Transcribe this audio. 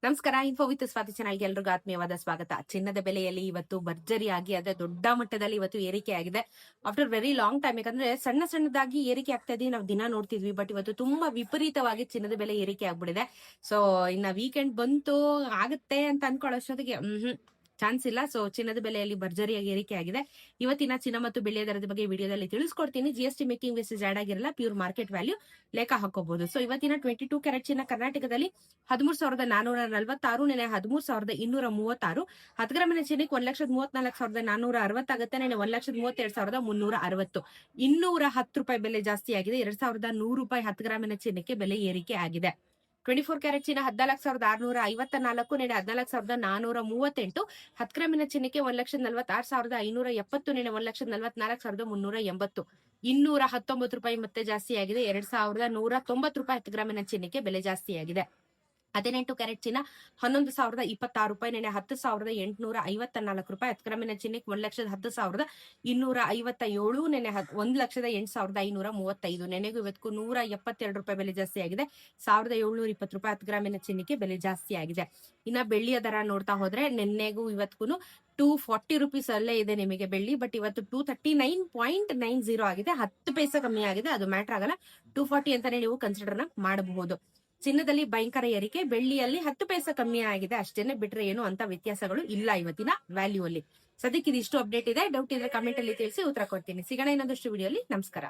ನಮಸ್ಕಾರ. Info with Swati ಚಾನಲ್ಗೆ ಎಲ್ರಿಗೂ ಆತ್ಮೀಯವಾದ ಸ್ವಾಗತ. ಚಿನ್ನದ ಬೆಲೆಯಲ್ಲಿ ಇವತ್ತು ಭರ್ಜರಿಯಾಗಿ ಅದೇ ದೊಡ್ಡ ಮಟ್ಟದಲ್ಲಿ ಇವತ್ತು ಏರಿಕೆ ಆಗಿದೆ ಆಫ್ಟರ್ ವೆರಿ ಲಾಂಗ್ ಟೈಮ್. ಯಾಕಂದ್ರೆ ಸಣ್ಣದಾಗಿ ಏರಿಕೆ ಆಗ್ತಾ ಇದೀವಿ, ನಾವು ದಿನ ನೋಡ್ತಿದ್ವಿ. ಬಟ್ ಇವತ್ತು ತುಂಬಾ ವಿಪರೀತವಾಗಿ ಚಿನ್ನದ ಬೆಲೆ ಏರಿಕೆ ಆಗ್ಬಿಡಿದೆ. ಸೊ ಇನ್ನ ವೀಕೆಂಡ್ ಬಂತು ಆಗುತ್ತೆ ಅಂತ ಅನ್ಕೊಳ್ಳೋಷ್ಟೊತ್ತಿಗೆ ಚಾನ್ಸ್ ಇಲ್ಲ. ಸೊ ಚಿನ್ನದ ಬೆಲೆಯಲ್ಲಿ ಭರ್ಜರಿಯಾಗಿ ಏರಿಕೆ ಆಗಿದೆ. ಇವತ್ತಿನ ಚಿನ್ನ ಮತ್ತು ಬೆಳ್ಳಿಯ ದರದ ಬಗ್ಗೆ ವಿಡಿಯೋದಲ್ಲಿ ತಿಳಿಸ್ಕೊಡ್ತೀನಿ. GST ಮೇಕಿಂಗ್ ಮೆಸೇಜ್ ಆಡ್ ಆಗಿರಲ್ಲ, ಪ್ಯೂರ್ ಮಾರ್ಕೆಟ್ ವ್ಯಾಲ್ಯೂ ಲೆಕ್ಕ ಹಾಕೋಬಹುದು. ಸೊ ಇವತ್ತಿನ 22 ಕ್ಯಾರೆಟ್ ಚಿನ್ನ ಕರ್ನಾಟಕದಲ್ಲಿ 13,446, ನೆನೆ 13,236. 10 ಗ್ರಾಮಿನ ಚಿನ್ನಕ್ಕೆ 1,34,460 ಆಗುತ್ತೆ. ನೆನೆ 1,32,360. 210 ರೂಪಾಯಿ ಬೆಲೆ ಜಾಸ್ತಿ ಆಗಿದೆ. 2,100 ರೂಪಾಯಿ 10 ಗ್ರಾಮಿನ ಚಿನ್ನಕ್ಕೆ ಬೆಲೆ ಏರಿಕೆ ಆಗಿದೆ. 24 ಕ್ಯಾರೆಟ್ ಚಿನ್ನ 14,654, ನೆನೆ 14,438. 10 ಗ್ರಾಮಿನ ಚಿನ್ನಕ್ಕೆ 1,46,570, ನೆನೆ 1,44,380. 219 ರೂಪಾಯಿ ಮತ್ತೆ ಜಾಸ್ತಿ ಆಗಿದೆ. 2,190 ರೂಪಾಯಿ 10 ಗ್ರಾಮಿನ ಚಿನ್ನಕ್ಕೆ ಬೆಲೆ ಜಾಸ್ತಿ ಆಗಿದೆ. 18 ಕ್ಯಾರೆಟ್ ಚಿನ್ನ 11,026 ರೂಪಾಯಿ, ನೆನೆ 10,854 ರೂಪಾಯಿ. 10 ಗ್ರಾಮಿನ ಚಿನ್ನಕ್ಕೆ 1,10,257, ನೆನೆ 1,08,535. ನೆನೆಗೂ ಇವತ್ತು 172 ರೂಪಾಯಿ ಬೆಲೆ ಜಾಸ್ತಿ ಆಗಿದೆ. 1,720 ರೂಪಾಯಿ 10 ಗ್ರಾಮಿನ ಚಿನ್ನಕ್ಕೆ ಬೆಲೆ ಜಾಸ್ತಿ ಆಗಿದೆ. ಇನ್ನ ಬೆಳ್ಳಿಯ ದರ ನೋಡ್ತಾ ಹೋದ್ರೆ ನಿನ್ನೆಗೂ ಇವತ್ತಿಗೂ 240 ರುಪೀಸ್ ಅಲ್ಲೇ ಇದೆ ನಿಮಗೆ ಬೆಳ್ಳಿ. ಬಟ್ ಇವತ್ತು 239.90 ಆಗಿದೆ. 10 ಪೈಸೆ ಕಮ್ಮಿ ಆಗಿದೆ. ಅದು ಮ್ಯಾಟರ್ ಆಗಲ್ಲ. 240 ಅಂತಾನೆ ನೀವು ಕನ್ಸಿಡರ್ ಮಾಡಬಹುದು. ಚಿನ್ನದಲ್ಲಿ ಭಯಂಕರ ಏರಿಕೆ, ಬೆಳ್ಳಿಯಲ್ಲಿ 10 ಪೈಸೆ ಕಮ್ಮಿ ಆಗಿದೆ ಅಷ್ಟೇನೆ, ಬಿಟ್ರೆ ಏನು ಅಂತ ವ್ಯತ್ಯಾಸಗಳು ಇಲ್ಲ ಇವತ್ತಿನ ವ್ಯಾಲ್ಯೂ ಅಲ್ಲಿ. ಸದ್ಯಕ್ಕೆ ಇದಿಷ್ಟು ಅಪ್ಡೇಟ್ ಇದೆ. ಡೌಟ್ ಇದ್ರೆ ಕಮೆಂಟ್ ಅಲ್ಲಿ ತಿಳಿಸಿ, ಉತ್ತರ ಕೊಡ್ತೀನಿ. ಸಿಗೋಣ ಇನ್ನೊಂದಷ್ಟು ವಿಡಿಯೋಲಿ. ನಮಸ್ಕಾರ.